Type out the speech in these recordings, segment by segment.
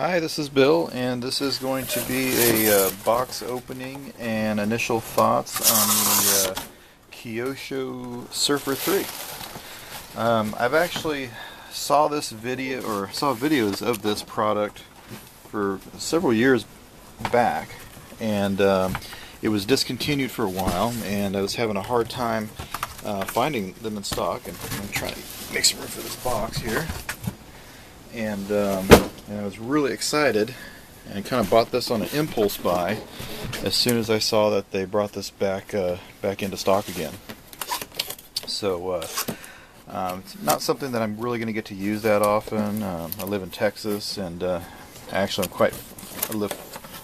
Hi, this is Bill, and this is going to be a box opening and initial thoughts on the Kyosho Surfer 3. I've actually saw videos of this product for several years back, and it was discontinued for a while, and I was having a hard time finding them in stock, and I'm trying to make some room for this box here. And I was really excited and kind of bought this on an impulse buy as soon as I saw that they brought this back into stock again. So it's not something that I'm really going to get to use that often. I live in Texas, and actually I live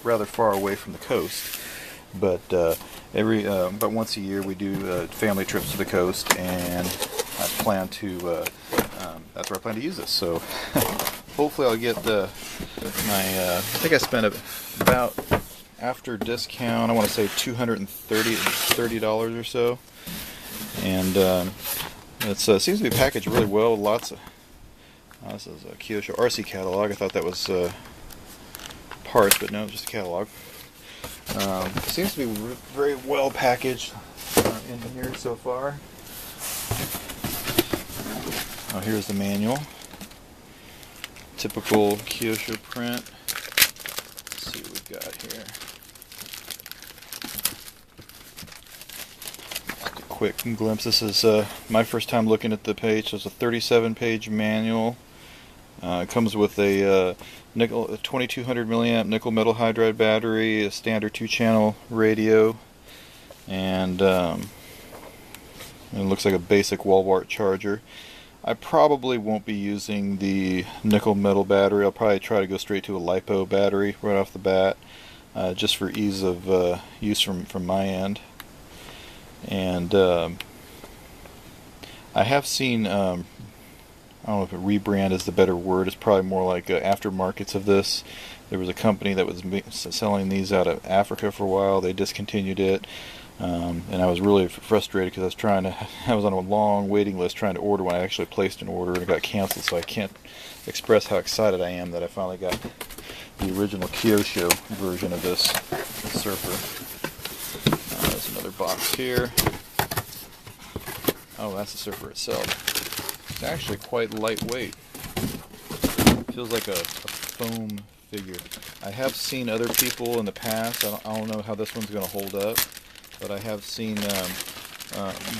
rather far away from the coast. But but once a year we do family trips to the coast, and I plan to. That's where I plan to use this. So hopefully I'll get I think I spent about, after discount, I want to say $230 or so. And it seems to be packaged really well. Lots of this is a Kyosho RC catalog. I thought that was parts, but no, it's just a catalog. Seems to be very well packaged in here so far. Oh, here's the manual. Typical Kyosho print. Let's see what we've got here. Just a quick glimpse. This is my first time looking at the page. It's a 37-page manual. It comes with a 2200 milliamp nickel metal hydride battery, a standard 2-channel radio, and it looks like a basic wall wart charger. I probably won't be using the nickel metal battery. I'll probably try to go straight to a LiPo battery right off the bat, just for ease of use from my end. And I have seen, I don't know if a rebrand is the better word. It's probably more like aftermarkets of this. There was a company that was selling these out of Africa for a while. They discontinued it. And I was really frustrated because I was on a long waiting list trying to order when I actually placed an order, and it got canceled, so I can't express how excited I am that I finally got the original Kyosho version of this Surfer. There's another box here. Oh, that's the Surfer itself. It's actually quite lightweight. Feels like a foam figure. I have seen other people in the past. I don't know how this one's going to hold up. But I have seen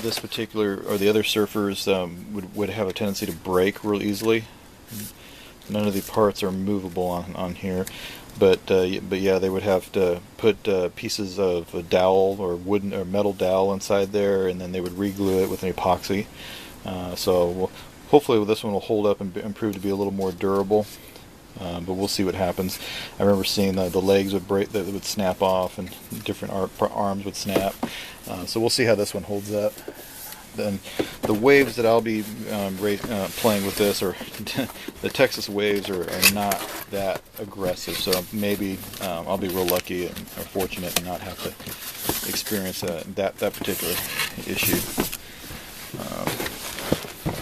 this particular, or the other Surfers, would have a tendency to break real easily. None of the parts are movable on here, but yeah, they would have to put pieces of a dowel or wooden or metal dowel inside there, and then they would re-glue it with an epoxy. So hopefully this one will hold up and prove to be a little more durable. But we'll see what happens. I remember seeing the legs would break, that would snap off, and different arms would snap. So we'll see how this one holds up. Then the waves that I'll be playing with this, or the Texas waves, are not that aggressive. So maybe I'll be real lucky or fortunate and not have to experience that particular issue.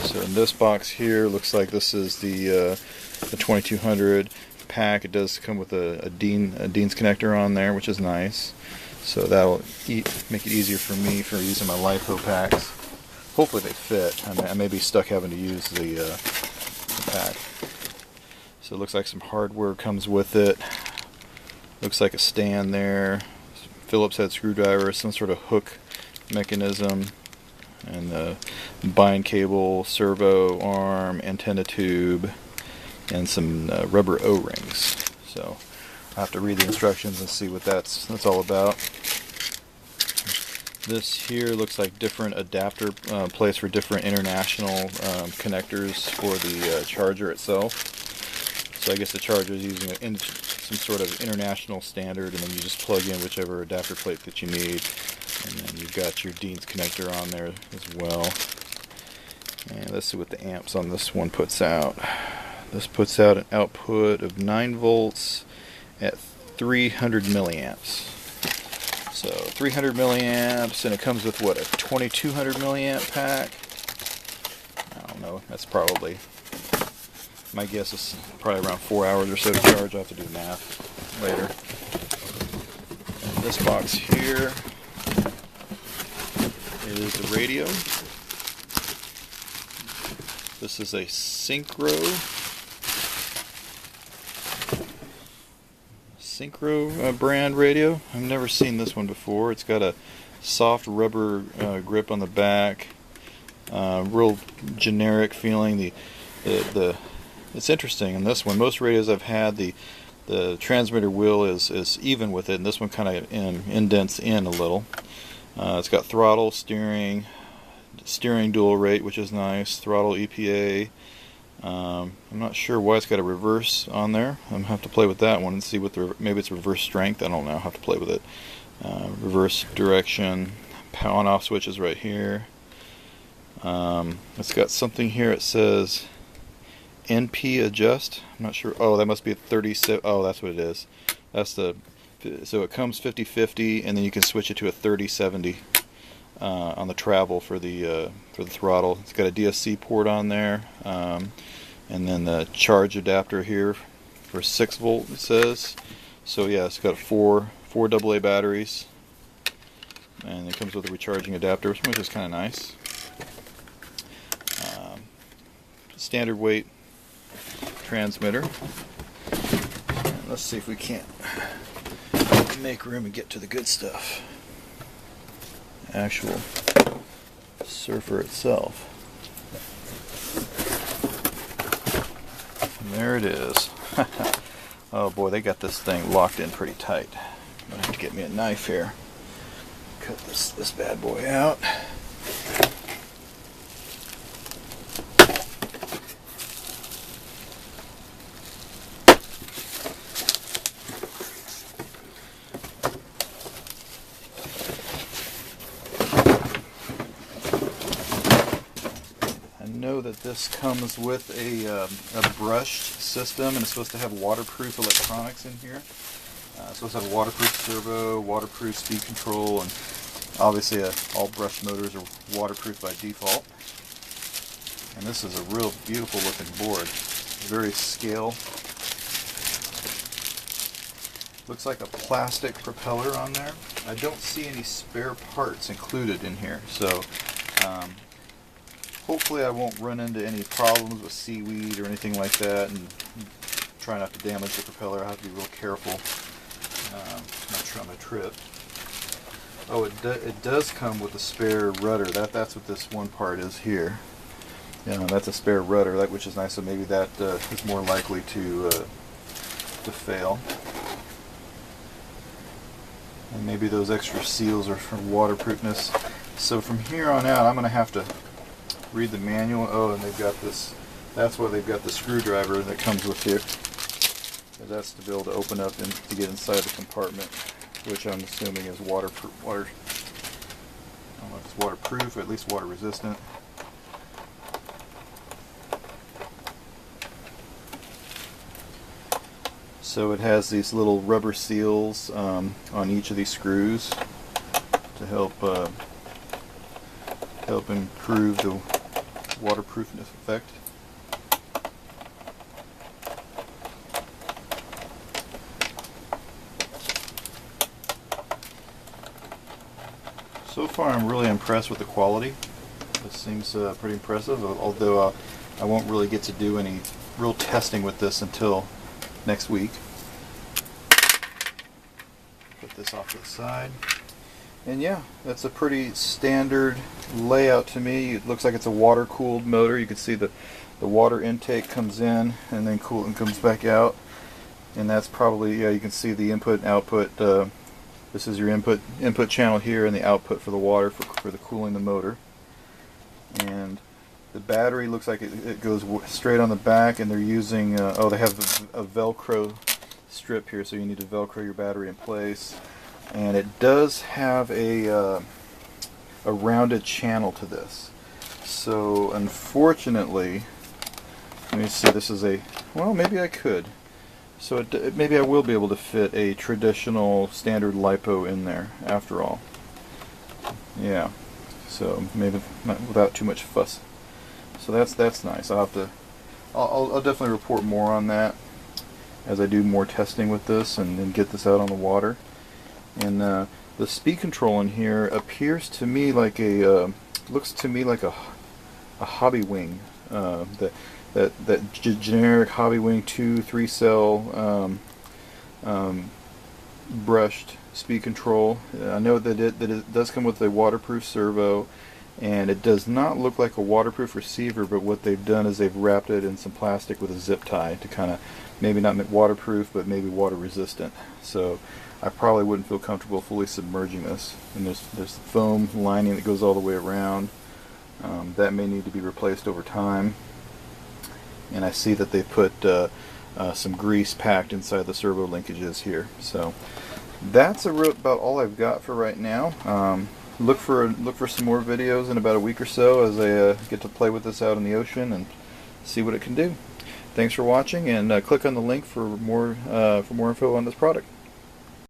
So in this box here, looks like this is the 2200 pack. It does come with a Dean's connector on there, which is nice. So that'll make it easier for me for using my LiPo packs. Hopefully they fit. I may be stuck having to use the pack. So it looks like some hardware comes with it. Looks like a stand there. Phillips head screwdriver, some sort of hook mechanism, and the bind cable, servo arm, antenna tube, and some rubber O-rings. So I'll have to read the instructions and see what that's all about. This here looks like different adapter place for different international connectors for the charger itself. So I guess the charger is using some sort of international standard, and then you just plug in whichever adapter plate that you need. And then you've got your Dean's connector on there as well. And let's see what the amps on this one puts out. This puts out an output of 9 volts at 300 milliamps. So 300 milliamps, and it comes with what, a 2200 milliamp pack? I don't know, that's probably My guess is probably around 4 hours or so to charge. I'll have to do the math later. And this box here is the radio. This is a Synchro brand radio. I've never seen this one before. It's got a soft rubber grip on the back. Real generic feeling. It's interesting in this one. Most radios I've had, the transmitter wheel is even with it, and this one kind of indents in a little. It's got throttle, steering dual rate, which is nice. Throttle EPA. I'm not sure why it's got a reverse on there. I'm gonna have to play with that one and see what maybe it's reverse strength. I don't know. I'll have to play with it. Reverse direction. On-off switch is right here. It's got something here. It says NP adjust. I'm not sure. Oh, that must be a 37. Oh, that's what it is. That's the. So it comes 50/50, and then you can switch it to a 30/70 on the travel for the throttle. It's got a DSC port on there, and then the charge adapter here for 6-volt. It says. So yeah, it's got four AA batteries, and it comes with a recharging adapter, which is kind of nice. Standard weight transmitter. And let's see if we can't make room and get to the good stuff. Actual surfer itself. And there it is. Oh boy, they got this thing locked in pretty tight. I'm gonna have to get me a knife here. Cut this bad boy out. Know that this comes with a brushed system, and it's supposed to have waterproof electronics in here. It's supposed to have a waterproof servo, waterproof speed control, and obviously all brushed motors are waterproof by default. And this is a real beautiful looking board. Very scale. Looks like a plastic propeller on there. I don't see any spare parts included in here, so hopefully I won't run into any problems with seaweed or anything like that, and try not to damage the propeller. I have to be real careful, not trying to trip. Oh, it does come with a spare rudder. That's what this one part is here. Yeah, that's a spare rudder, which is nice. So maybe that is more likely to fail. And maybe those extra seals are for waterproofness. So from here on out, I'm going to have to read the manual. Oh, and they've got this. That's why they've got the screwdriver that comes with here. That's to be able to open up and to get inside the compartment, which I'm assuming is waterproof. I don't know if it's waterproof, or at least water resistant. So it has these little rubber seals on each of these screws to help improve the waterproofness effect. So far I'm really impressed with the quality. This seems pretty impressive, although I won't really get to do any real testing with this until next week. Put this off to the side. And yeah, that's a pretty standard layout to me. It looks like it's a water-cooled motor. You can see the water intake comes in and then comes back out. And that's probably, yeah, you can see the input and output. This is your input channel here, and the output for the water for the cooling the motor. And the battery looks like it goes straight on the back, and they're using, oh, they have a Velcro strip here, so you need to Velcro your battery in place. And it does have a rounded channel to this. So unfortunately, let me see, this is a, well, maybe I could. So maybe I will be able to fit a traditional standard LiPo in there after all. Yeah, so maybe not without too much fuss. So that's nice. I'll I'll definitely report more on that as I do more testing with this and get this out on the water. And the speed control in here appears to me like looks to me like a hobby wing, that generic hobby wing 2-3 cell brushed speed control. I know that it does come with a waterproof servo, and it does not look like a waterproof receiver, but what they've done is they've wrapped it in some plastic with a zip tie to kind of maybe not make waterproof, but maybe water resistant. So I probably wouldn't feel comfortable fully submerging this. And there's the foam lining that goes all the way around. That may need to be replaced over time. And I see that they put some grease packed inside the servo linkages here. So that's about all I've got for right now. Look for some more videos in about a week or so as I get to play with this out in the ocean and see what it can do. Thanks for watching, and click on the link for more info on this product.